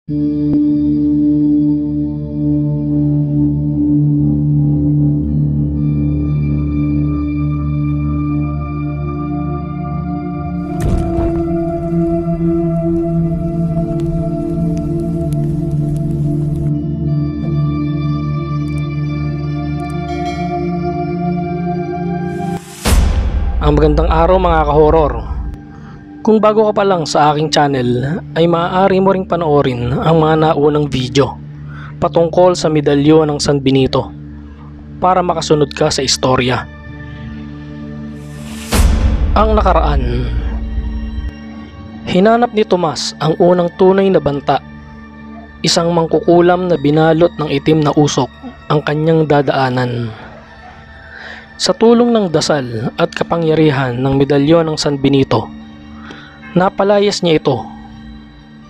Magandang araw mga ka-horror. Kung bago ka pa lang sa aking channel ay maaari mo ring panoorin ang mga naunang video patungkol sa medalyon ng San Benito para makasunod ka sa istorya. Ang nakaraan, hinanap ni Tomas ang unang tunay na banta, isang mangkukulam na binalot ng itim na usok ang kanyang dadaanan. Sa tulong ng dasal at kapangyarihan ng medalyon ng San Benito, napalayas niya ito.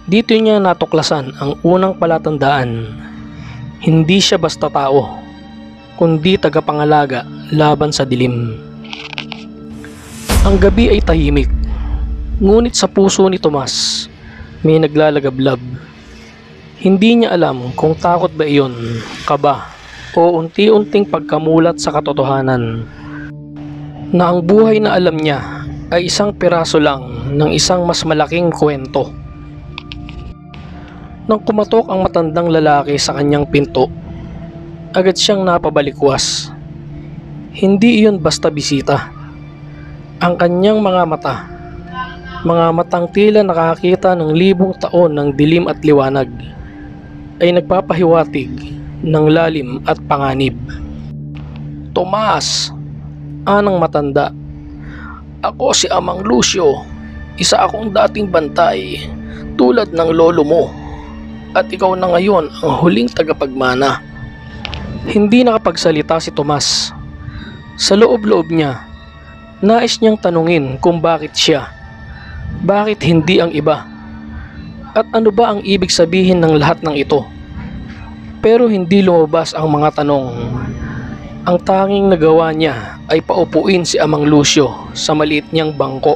Dito niya natuklasan ang unang palatandaan. Hindi siya basta tao, kundi tagapangalaga laban sa dilim. Ang gabi ay tahimik, ngunit sa puso ni Tomas may naglalagablab. Hindi niya alam kung takot ba iyon, kaba, o unti-unting pagkamulat sa katotohanan na ang buhay na alam niya ay isang piraso lang ng isang mas malaking kwento. Nang kumatok ang matandang lalaki sa kanyang pinto, agad siyang napabalikwas. Hindi iyon basta bisita. Ang kanyang mga matang tila nakakita ng libong taon ng dilim at liwanag, ay nagpapahiwatig ng lalim at panganib. "Tomas," anang matanda, "ako si Amang Lucio, isa akong dating bantay tulad ng lolo mo, at ikaw na ngayon ang huling tagapagmana." Hindi nakapagsalita si Tomas. Sa loob-loob niya, nais niyang tanungin kung bakit siya, bakit hindi ang iba, at ano ba ang ibig sabihin ng lahat ng ito. Pero hindi lumabas ang mga tanong. Ang tanging nagawa niya ay paupuin si Amang Lucio sa maliit niyang bangko.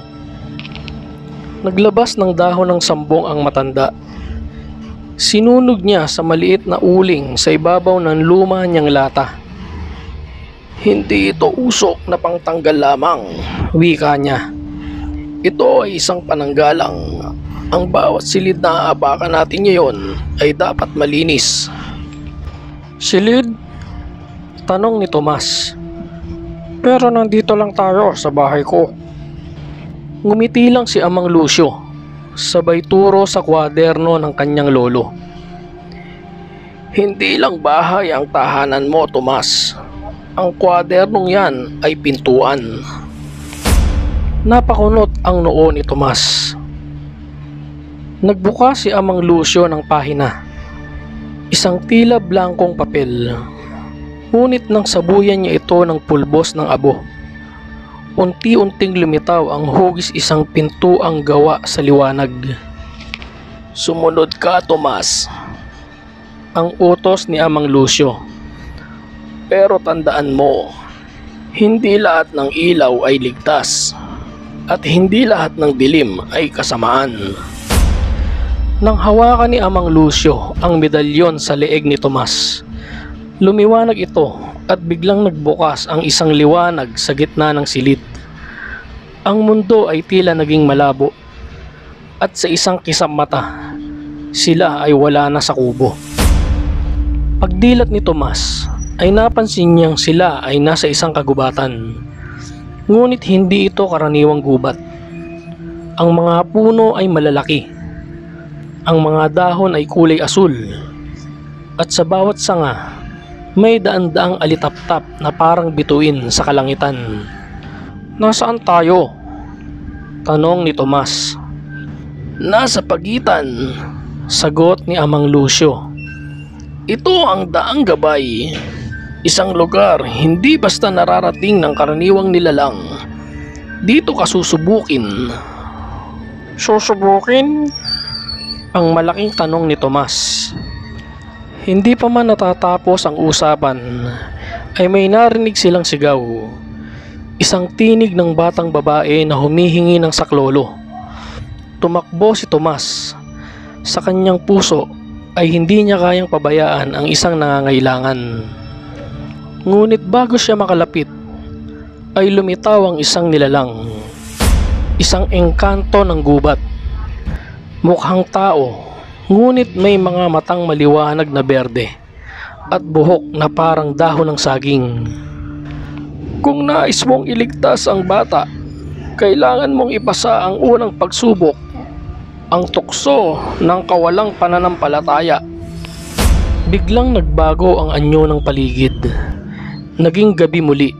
Naglabas ng dahon ng sambong ang matanda. Sinunog niya sa maliit na uling sa ibabaw ng luma niyang lata. "Hindi ito usok na pangtanggal lamang," wika niya. "Ito ay isang pananggalang. Ang bawat silid na aapakan natin ngayon ay dapat malinis." "Silid?" tanong ni Tomas. "Pero nandito lang tayo sa bahay ko." Ngumiti lang si Amang Lucio, sabay turo sa kwaderno ng kanyang lolo. "Hindi lang bahay ang tahanan mo, Tomas. Ang kwadernong yan ay pintuan." Napakunot ang noo ni Tomas. Nagbuka si Amang Lucio ng pahina. Isang tila blankong papel, ngunit nang sabuyan niya ito ng pulbos ng abo, unti-unting lumitaw ang hugis isang pintuang gawa sa liwanag. "Sumunod ka, Tomas," ang utos ni Amang Lucio. "Pero tandaan mo, hindi lahat ng ilaw ay ligtas, at hindi lahat ng dilim ay kasamaan." Nang hawakan ni Amang Lucio ang medalyon sa leeg ni Tomas, lumiwanag ito at biglang nagbukas ang isang liwanag sa gitna ng silid. Ang mundo ay tila naging malabo, at sa isang kisam mata, sila ay wala na sa kubo. Pagdilat ni Tomas ay napansin niyang sila ay nasa isang kagubatan, ngunit hindi ito karaniwang gubat. Ang mga puno ay malalaki. Ang mga dahon ay kulay asul, at sa bawat sanga may daan-daang alitaptap na parang bituin sa kalangitan. "Nasaan tayo?" tanong ni Tomas. "Nasa pagitan," sagot ni Amang Lucio. "Ito ang daang gabay, isang lugar hindi basta nararating ng karaniwang nilalang. Dito ka susubukin." "Susubukin?" ang malaking tanong ni Tomas. Hindi pa man natatapos ang usapan ay may narinig silang sigaw. Isang tinig ng batang babae na humihingi ng saklolo. Tumakbo si Tomas. Sa kanyang puso ay hindi niya kayang pabayaan ang isang nangangailangan. Ngunit bago siya makalapit, ay lumitaw ang isang nilalang, isang engkanto ng gubat. Mukhang tao, ngunit may mga matang maliwanag na berde at buhok na parang dahon ng saging. Kung nais mong iligtas ang bata, kailangan mong ipasa ang unang pagsubok, ang tukso ng kawalang pananampalataya. Biglang nagbago ang anyo ng paligid. Naging gabi muli.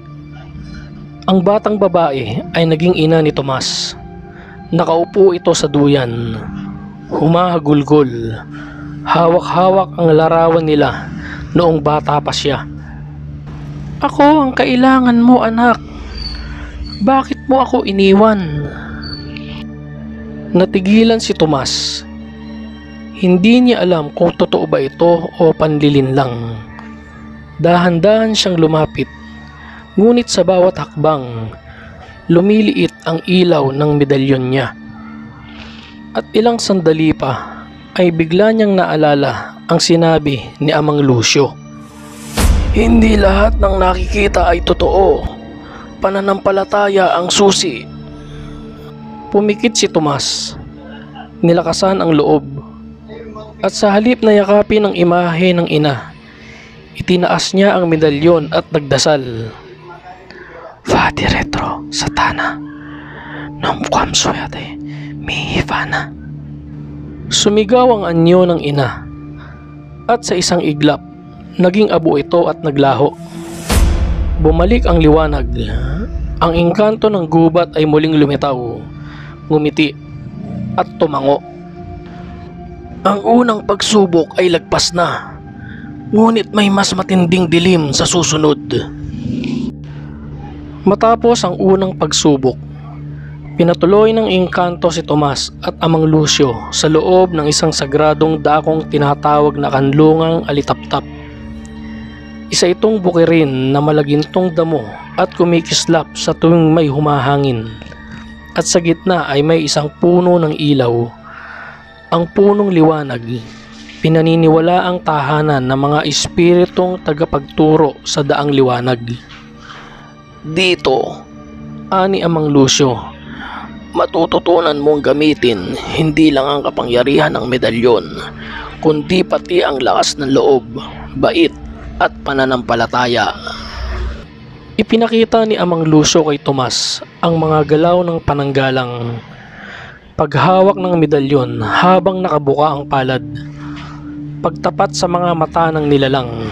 Ang batang babae ay naging ina ni Tomas. Nakaupo ito sa duyan, humahagulgol. Hawak-hawak ang larawan nila noong bata pa siya. Ako ang kailangan mo, anak. Bakit mo ako iniwan? Natigilan si Tomas. Hindi niya alam kung totoo ba ito o panlilin lang. Dahan-dahan siyang lumapit, ngunit sa bawat hakbang, lumiliit ang ilaw ng medalyon niya. At ilang sandali pa, ay bigla niyang naalala ang sinabi ni Amang Lucio. Hindi lahat ng nakikita ay totoo. Pananampalataya ang susi. Pumikit si Tomas. Nilakasan ang loob. At sa halip na yakapin ang imahe ng ina, itinaas niya ang medalyon at nagdasal. Vati retro, satana. Namukam suyate, mihifana. Sumigaw ang anyo ng ina. At sa isang iglap, naging abo ito at naglaho. Bumalik ang liwanag. Ang engkanto ng gubat ay muling lumitaw, ngumiti, at tumango. Ang unang pagsubok ay lagpas na, ngunit may mas matinding dilim sa susunod. Matapos ang unang pagsubok, pinatuloy ng engkanto si Tomas at Amang Lucio sa loob ng isang sagradong dakong tinatawag na kanlungang alitaptap. Isa itong bukirin na malagintong damo at kumikislap sa tuwing may humahangin. At sa gitna ay may isang puno ng ilaw. Ang punong liwanag, pinaniniwala ang tahanan ng mga espiritong tagapagturo sa daang liwanag. Dito, ani Amang Lucio, matututunan mong gamitin hindi lang ang kapangyarihan ng medalyon, kundi pati ang lakas ng loob, bait at pananampalataya. Ipinakita ni Amang Lucio kay Tomas ang mga galaw ng pananggalang, paghawak ng medalyon habang nakabuka ang palad, pagtapat sa mga mata ng nilalang,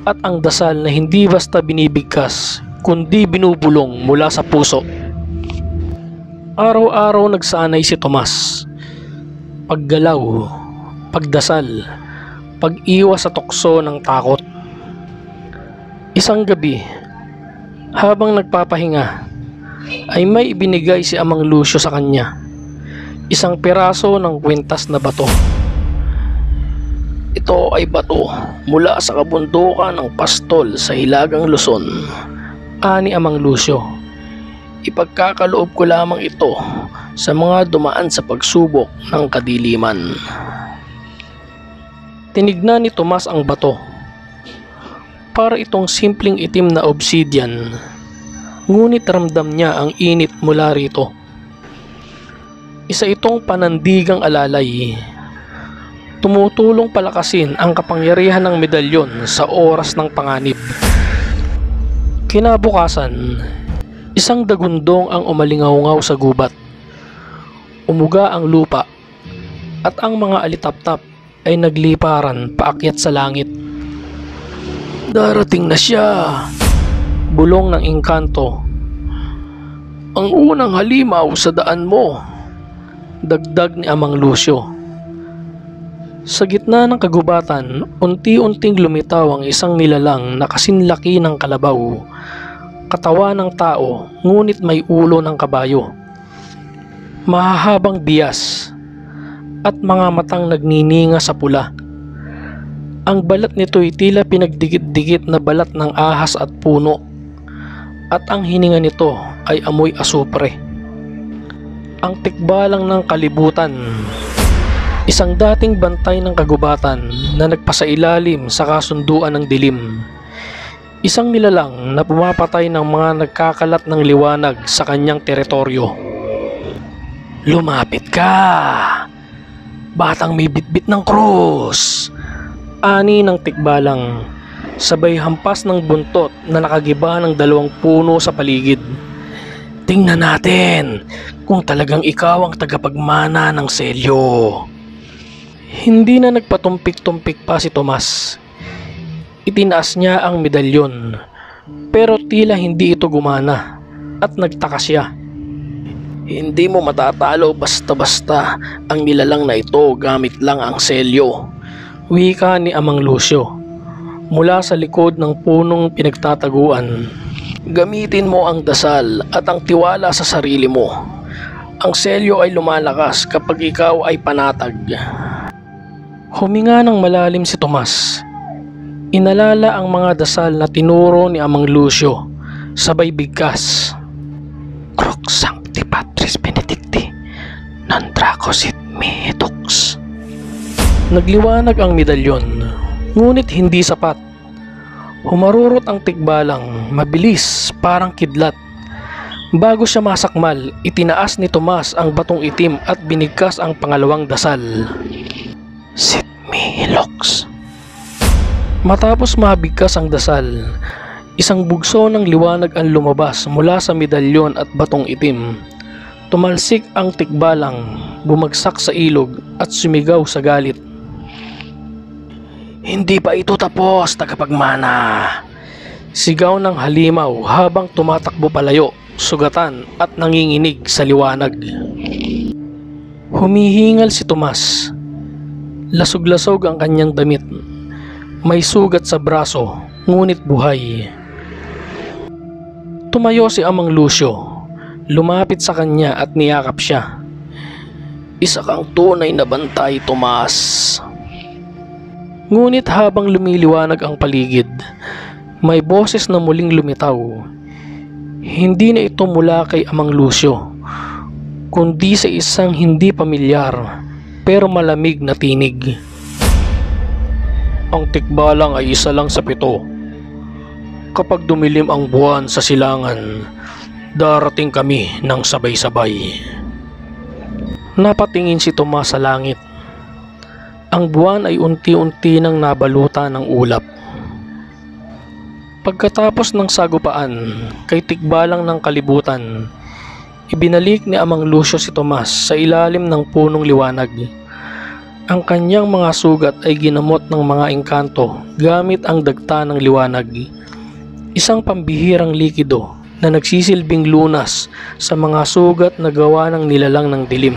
at ang dasal na hindi basta binibigkas kundi binubulong mula sa puso. Araw-araw nagsanay si Tomas. Paggalaw, pagdasal, pag-iwas sa tukso ng takot. Isang gabi, habang nagpapahinga, ay may ibinigay si Amang Lucio sa kanya. Isang piraso ng kwintas na bato. Ito ay bato mula sa kabundukan ng Pastol sa Hilagang Luzon, ani Amang Lucio. Ipagkakaloob ko lamang ito sa mga dumaan sa pagsubok ng kadiliman. Tinignan ni Tomas ang bato. Para itong simpleng itim na obsidian, ngunit ramdam niya ang init mula rito. Isa itong panandigang alalay. Tumutulong palakasin ang kapangyarihan ng medalyon sa oras ng panganib. Kinabukasan, isang dagundong ang umalingaw-ngaw sa gubat. Umuga ang lupa at ang mga alitaptap ay nagliparan paakyat sa langit. Darating na siya, bulong ng engkanto. Ang unang halimaw sa daan mo, dagdag ni Amang Lucio. Sa gitna ng kagubatan, unti-unting lumitaw ang isang nilalang na kasinlaki ng kalabaw, katawan ng tao ngunit may ulo ng kabayo, mahahabang bias at mga matang nagnininga sa pula. Ang balat nito'y tila pinagdikit-dikit na balat ng ahas at puno, at ang hininga nito ay amoy asupre. Ang tikbalang ng kalibutan, Isang dating bantay ng kagubatan na nagpasailalim sa kasunduan ng dilim. Isang nilalang na pumapatay ng mga nagkakalat ng liwanag sa kanyang teritoryo. "Lumapit ka! Batang may bitbit ng krus!" Ani ng tikbalang, sabay hampas ng buntot na nakagiba ng 2 puno sa paligid. "Tingnan natin kung talagang ikaw ang tagapagmana ng selyo." Hindi na nagpatumpik-tumpik pa si Tomas. Itinaas niya ang medalyon, pero tila hindi ito gumana at nagtaka siya. "Hindi mo matatalo basta-basta ang nilalang na ito gamit lang ang selyo," wika ni Amang Lucio mula sa likod ng punong pinagtataguan. "Gamitin mo ang dasal at ang tiwala sa sarili mo. Ang selyo ay lumalakas kapag ikaw ay panatag." Huminga ng malalim si Tomas. Inalala ang mga dasal na tinuro ni Amang Lucio, sabay bigkas. "Crux Sancti Patris Benedicti, non dracosit me etux." Nagliwanag ang medalyon, ngunit hindi sapat. Humarurot ang tikbalang, mabilis, parang kidlat. Bago siya masakmal, itinaas ni Tomas ang batong itim at binigkas ang pangalawang dasal. "Sit me lux." Matapos mabigkas ang dasal, isang bugso ng liwanag ang lumabas mula sa medalyon at batong itim. Tumalsik ang tikbalang, bumagsak sa ilog at sumigaw sa galit. "Hindi pa ito tapos, tagapagmana!" Sigaw ng halimaw habang tumatakbo palayo, sugatan at nanginginig sa liwanag. Humihingal si Tomas. Lasog-lasog ang kanyang damit. May sugat sa braso, ngunit buhay. Tumayo si Amang Lucio, lumapit sa kanya at niyakap siya. "Isa kang tunay na bantay, Tomas." Ngunit habang lumiliwanag ang paligid, may boses na muling lumitaw. Hindi na ito mula kay Amang Lucio, kundi sa isang hindi pamilyar pero malamig na tinig. "Ang tikbalang ay isa lang sa 7. Kapag dumilim ang buwan sa silangan, darating kami ng sabay-sabay." Napatingin si Tomas sa langit. Ang buwan ay unti-unti nang nabalutan ng ulap. Pagkatapos ng sagupaan kay tikbalang ng kalibutan, ibinalik ni Amang Lucio si Tomas sa ilalim ng punong liwanag. Ang kanyang mga sugat ay ginamot ng mga engkanto gamit ang dagta ng liwanag. Isang pambihirang likido na nagsisilbing lunas sa mga sugat na gawa ng nilalang ng dilim.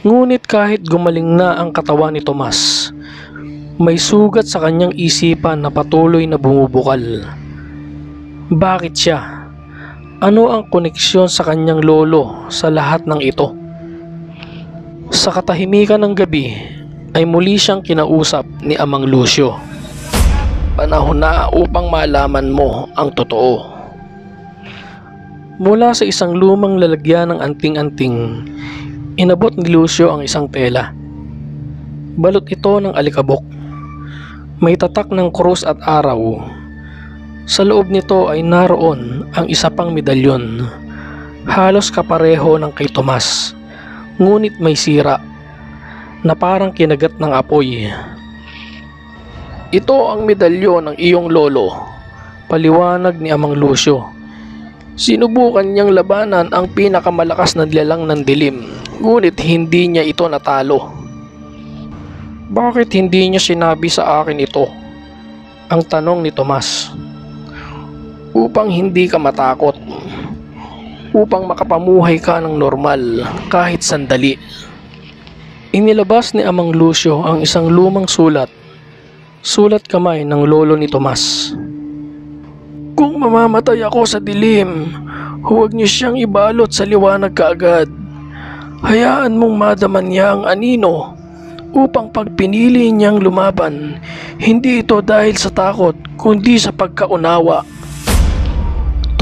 Ngunit kahit gumaling na ang katawan ni Tomas, may sugat sa kanyang isipan na patuloy na bumubukal. Bakit siya? Ano ang koneksyon sa kanyang lolo sa lahat ng ito? Sa katahimikan ng gabi ay muli siyang kinausap ni Amang Lucio. "Panahon na upang malaman mo ang totoo." Mula sa isang lumang lalagyan ng anting-anting, inabot ni Lucio ang isang tela. Balot ito ng alikabok. May tatak ng krus at araw. Sa loob nito ay naroon ang isa pang medalyon, halos kapareho ng kay Tomas, ngunit may sira na parang kinagat ng apoy. "Ito ang medalyon ng iyong lolo," paliwanag ni Amang Lucio. "Sinubukan niyang labanan ang pinakamalakas na nilalang ng dilim, ngunit hindi niya ito natalo." "Bakit hindi niya sinabi sa akin ito?" ang tanong ni Tomas. "Upang hindi ka matakot. Upang makapamuhay ka ng normal kahit sandali." Inilabas ni Amang Lucio ang isang lumang sulat. Sulat kamay ng lolo ni Tomas. "Kung mamamatay ako sa dilim, huwag niyo siyang ibalot sa liwanag kaagad. Hayaan mong madaman niya ang anino upang pag pinili niyang lumaban, hindi ito dahil sa takot kundi sa pagkaunawa."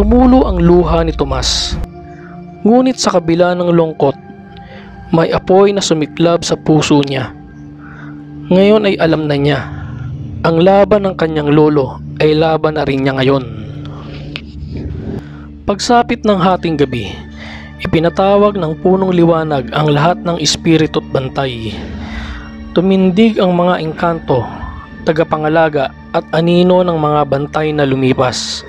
Tumulo ang luha ni Tomas. Ngunit sa kabila ng lungkot, May apoy na sumiklab sa puso niya. Ngayon ay alam na niya, ang laban ng kanyang lolo ay laban na rin niya ngayon. Pagsapit ng hating gabi, ipinatawag ng punong liwanag ang lahat ng espiritu't bantay. Tumindig ang mga engkanto, tagapangalaga at anino ng mga bantay na lumipas.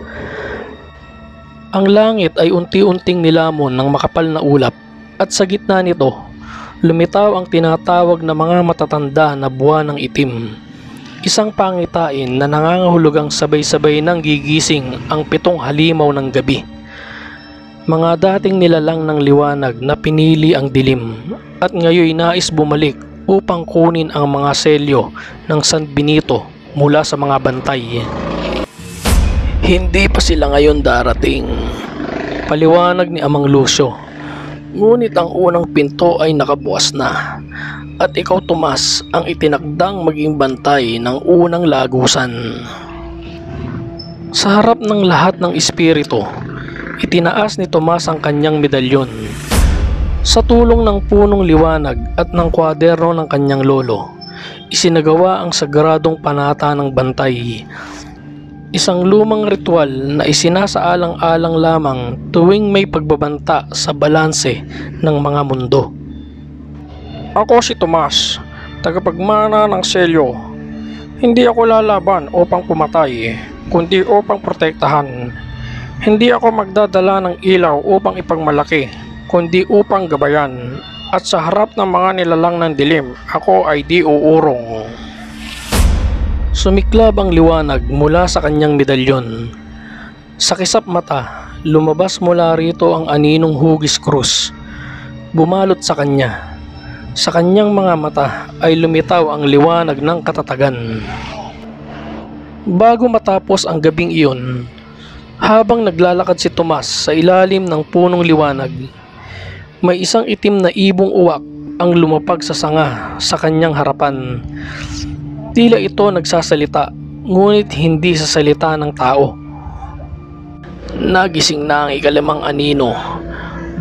Ang langit ay unti-unting nilamon ng makapal na ulap at sa gitna nito, lumitaw ang tinatawag na mga matatanda na buwan ng itim. Isang pangitain na nangangahulugang sabay-sabay nang gigising ang 7 halimaw ng gabi. Mga dating nilalang ng liwanag na pinili ang dilim at ngayon nais bumalik upang kunin ang mga selyo ng San Benito mula sa mga bantay. Hindi pa sila ngayon darating, paliwanag ni Amang Lucio. Ngunit ang unang pinto ay nakabukas na at ikaw, Tomas, ang itinakdang maging bantay ng unang lagusan. Sa harap ng lahat ng espiritu, itinaas ni Tomas ang kanyang medalyon. Sa tulong ng punong liwanag at ng kwaderno ng kanyang lolo, isinagawa ang sagradong panata ng bantay. Isang lumang ritual na isinasaalang-alang lamang tuwing may pagbabanta sa balanse ng mga mundo. Ako si Tomas, tagapagmana ng selyo. Hindi ako lalaban upang pumatay, kundi upang protektahan. Hindi ako magdadala ng ilaw upang ipagmalaki, kundi upang gabayan. At sa harap ng mga nilalang ng dilim, ako ay di uurong. Sumiklab ang liwanag mula sa kanyang medalyon. Sa kisap mata, lumabas mula rito ang aninong hugis krus. Bumalot sa kanya. Sa kanyang mga mata ay lumitaw ang liwanag ng katatagan. Bago matapos ang gabing iyon, habang naglalakad si Tomas sa ilalim ng punong liwanag, may isang itim na ibong uwak ang lumapag sa sanga sa kanyang harapan. Tila ito nagsasalita, ngunit hindi sa salita ng tao. Nagising na ang ikalimang anino.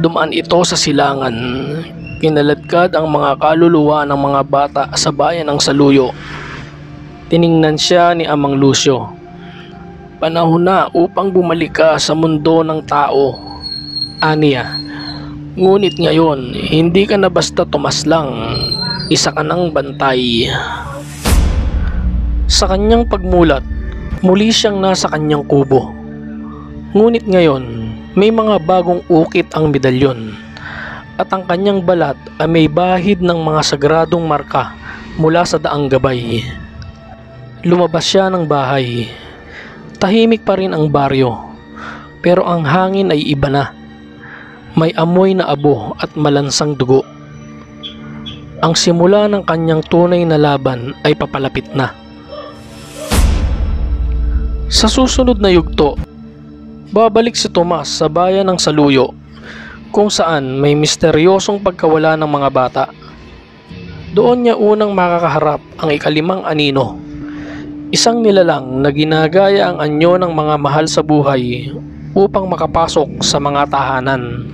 Dumaan ito sa silangan. Kinaladkad ang mga kaluluwa ng mga bata sa bayan ng Saluyo. Tiningnan siya ni Amang Lucio. Panahon na upang bumalik ka sa mundo ng tao, aniya. Ngunit ngayon, hindi ka na basta Tomas lang, isa ka ng bantay. Sa kanyang pagmulat, muli siyang nasa kanyang kubo. Ngunit ngayon, may mga bagong ukit ang medalyon at ang kanyang balat ay may bahid ng mga sagradong marka mula sa daang gabay. Lumabas siya ng bahay. Tahimik pa rin ang baryo, pero ang hangin ay iba na. May amoy na abo at malansang dugo. Ang simula ng kanyang tunay na laban ay papalapit na. Sa susunod na yugto, babalik si Tomas sa bayan ng Saluyo, kung saan may misteryosong pagkawala ng mga bata. Doon niya unang makakaharap ang ikalimang anino, isang nilalang na ginagaya ang anyo ng mga mahal sa buhay upang makapasok sa mga tahanan.